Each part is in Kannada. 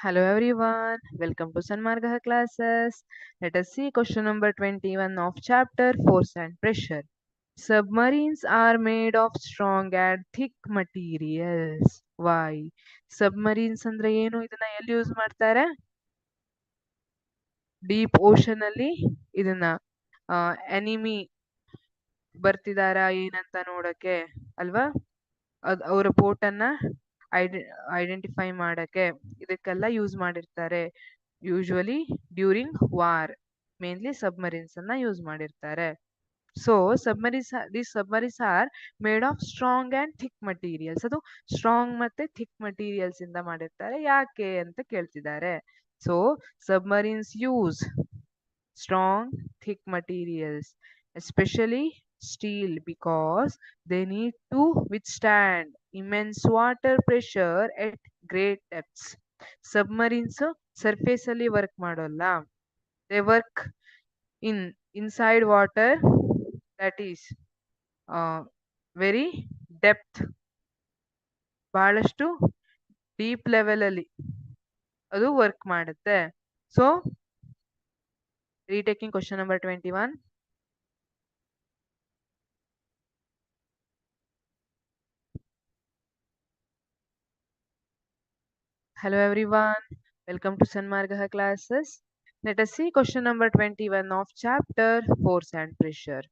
Hello everyone, welcome to Sanmargaha classes. Let us see question number 21 of chapter Force and Pressure. Submarines are made of strong and thick materials. Why? Submarines ಅಂದ್ರೆ ಏನು? ಇದನ್ನ ಎಲ್ಲಿ ಯೂಸ್ ಮಾಡ್ತಾರೆ? ಡೀಪ್ ಓಷನ್ ಅಲ್ಲಿ ಇದನ್ನ ಎನಿಮಿ ಬರ್ತಿದಾರಾ ಏನಂತ ನೋಡಕ್ಕೆ ಅಲ್ವಾ? ಅವರ ಬೋಟ್ ಅನ್ನ ಐಡೆಂಟಿಫೈ ಮಾಡಕ್ಕೆ ಇದಕ್ಕೆಲ್ಲ ಯೂಸ್ ಮಾಡಿರ್ತಾರೆ. Usually during war mainly submarines ಅನ್ನ ಯೂಸ್ ಮಾಡಿರ್ತಾರೆ. So submarines are made of strong and thick materials. ಅದು ಸ್ಟ್ರಾಂಗ್ ಮತ್ತೆ ಥಿಕ್ ಮಟೀರಿಯಲ್ಸ್ ಇಂದ ಮಾಡಿರ್ತಾರೆ. ಯಾಕೆ ಅಂತ ಕೇಳ್ತಿದ್ದಾರೆ. So submarines use strong thick materials, especially steel, because they need to withstand immense water pressure at great depths. Submarines surface ಅಲ್ಲಿ ವರ್ಕ್ ಮಾಡೋಲ್ಲ. They work inside water, that is very depth, ಬಹಳಷ್ಟು ಡೀಪ್ ಲೆವೆಲ್ ಅಲ್ಲಿ ಅದು ವರ್ಕ್ ಮಾಡುತ್ತೆ. So retaking question number 21. Hello everyone, welcome to Sanmargaha classes. Let us see question number 21 of chapter Force and Pressure.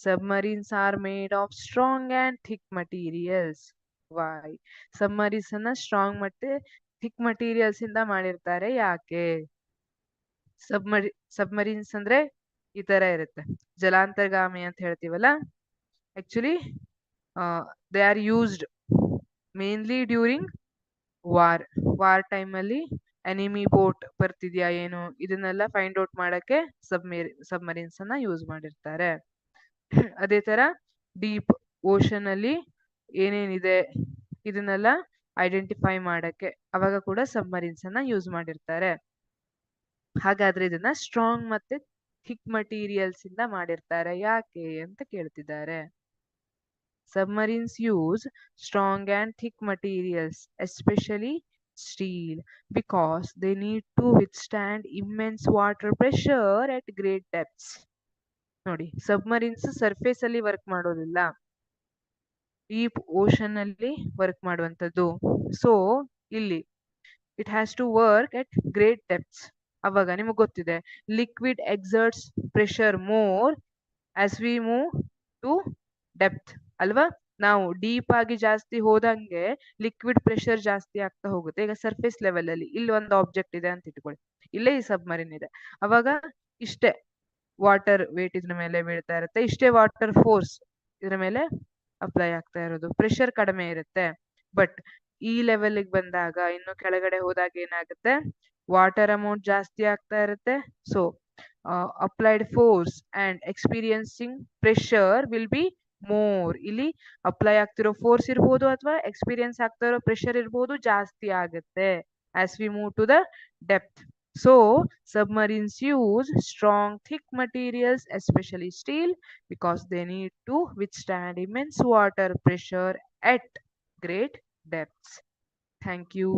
Submarines are made of strong and thick materials. Why? Submarines ಅನ್ನ strong ಮತ್ತೆ thick materials ಇಂದ ಮಾಡಿರ್ತಾರೆ. ಯಾಕೆ? ಸಬ್ಮರೀನ್ಸ್ ಅಂದ್ರೆ ಈ ತರ ಇರುತ್ತೆ, ಜಲಾಂತರ್ಗಾಮಿ ಅಂತ ಹೇಳ್ತೀವಲ್ಲ. Actually they are used mainly during war time ಅಲ್ಲಿ ಎನಿಮಿ ಬೋಟ್ ಬರ್ತಿದ್ಯಾ ಏನು ಇದನ್ನೆಲ್ಲ ಫೈಂಡ್ ಔಟ್ ಮಾಡಕ್ಕೆ ಸಬ್ಮರೀನ್ಸ್ ಅನ್ನ ಯೂಸ್ ಮಾಡಿರ್ತಾರೆ. ಅದೇ ತರ ಡೀಪ್ ಓಷನ್ ಅಲ್ಲಿ ಏನೇನಿದೆ ಇದನ್ನೆಲ್ಲ ಐಡೆಂಟಿಫೈ ಮಾಡಕ್ಕೆ ಅವಾಗ ಕೂಡ ಸಬ್ಮರೀನ್ಸ್ ಅನ್ನ ಯೂಸ್ ಮಾಡಿರ್ತಾರೆ. ಹಾಗಾದ್ರೆ ಇದನ್ನ ಸ್ಟ್ರಾಂಗ್ ಮತ್ತೆ ಥಿಕ್ ಮಟೀರಿಯಲ್ಸ್ ಇಂದ ಮಾಡಿರ್ತಾರೆ. ಯಾಕೆ ಅಂತ ಕೇಳ್ತಿದ್ದಾರೆ. Submarines use strong and thick materials, especially steel, because they need to withstand immense water pressure at great depths. ನೋಡಿ, ಸಬ್ಮರೀನ್ಸ್ ಸರ್ಫೇಸ್ ಅಲ್ಲಿ ವರ್ಕ್ ಮಾಡೋದಿಲ್ಲ, ಡೀಪ್ ಓಷನ್ ಅಲ್ಲಿ ವರ್ಕ್ ಮಾಡುವಂತದ್ದು. ಸೊ ಇಲ್ಲಿ it has to work at great depths. ಅವಾಗ ನಿಮಗೆ ಗೊತ್ತಿದೆ, liquid exerts pressure more as we move to depth ಅಲ್ವಾ. ನಾವು ಡೀಪ್ ಆಗಿ ಜಾಸ್ತಿ ಹೋದಂಗೆ ಲಿಕ್ವಿಡ್ ಪ್ರೆಷರ್ ಜಾಸ್ತಿ ಆಗ್ತಾ ಹೋಗುತ್ತೆ. ಈಗ ಸರ್ಫೇಸ್ ಲೆವೆಲ್ ಅಲ್ಲಿ ಇಲ್ಲಿ ಒಂದು ಆಬ್ಜೆಕ್ಟ್ ಇದೆ ಅಂತ ಇಟ್ಕೊಳ್ಳಿ, ಇಲ್ಲೇ ಈ ಸಬ್ಮರೀನ್ ಇದೆ. ಅವಾಗ ಇಷ್ಟೇ ವಾಟರ್ ವೇಟ್ ಇದ್ರ ಮೇಲೆ ಬೀಳ್ತಾ ಇರುತ್ತೆ, ಇಷ್ಟೇ ವಾಟರ್ ಫೋರ್ಸ್ ಇದ್ರ ಮೇಲೆ ಅಪ್ಲೈ ಆಗ್ತಾ ಇರೋದು, ಪ್ರೆಷರ್ ಕಡಿಮೆ ಇರುತ್ತೆ. ಬಟ್ ಈ ಲೆವೆಲ್ಗೆ ಬಂದಾಗ, ಇನ್ನು ಕೆಳಗಡೆ ಹೋದಾಗ ಏನಾಗುತ್ತೆ, ವಾಟರ್ ಅಮೌಂಟ್ ಜಾಸ್ತಿ ಆಗ್ತಾ ಇರುತ್ತೆ. So applied force and experiencing pressure will be more. ಇಲ್ಲಿ ಅಪ್ಲೈ ಆಗ್ತಿರೋ ಫೋರ್ಸ್ ಇರ್ಬೋದು ಅಥವಾ ಎಕ್ಸ್ಪೀರಿಯನ್ಸ್ ಆಗ್ತಾ ಇರೋ ಪ್ರೆಷರ್ ಇರ್ಬೋದು, ಜಾಸ್ತಿ ಆಗುತ್ತೆ as we move to the depth. So submarines use strong thick materials, especially steel, because they need to withstand immense water pressure at great depths. Thank you.